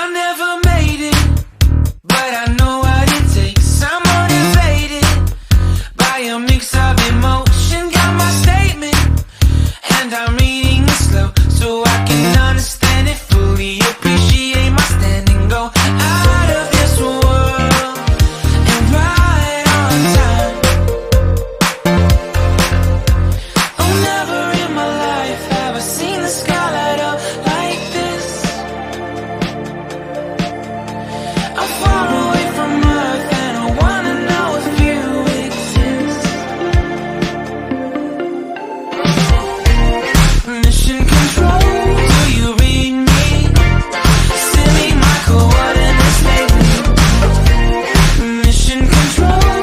I never made it, but I know what it takes. I'm motivated by a mix of emotion. Got my statement, and I'm reading it slow so I can understand it fully. Appreciate my stand and go out of this world and right on time. Oh, never in my life have I seen the sky light up like this. I'm far away from Earth and I wanna know if you exist. Mission control, do you read me? Send me my coordinates lately. Mission control,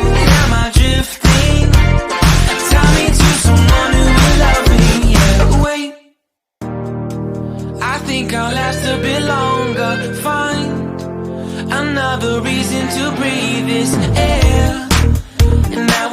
am I drifting? Tie me to someone who will love me. Yeah, wait, I think I'll last a bit longer. Find another reason to breathe this air, and that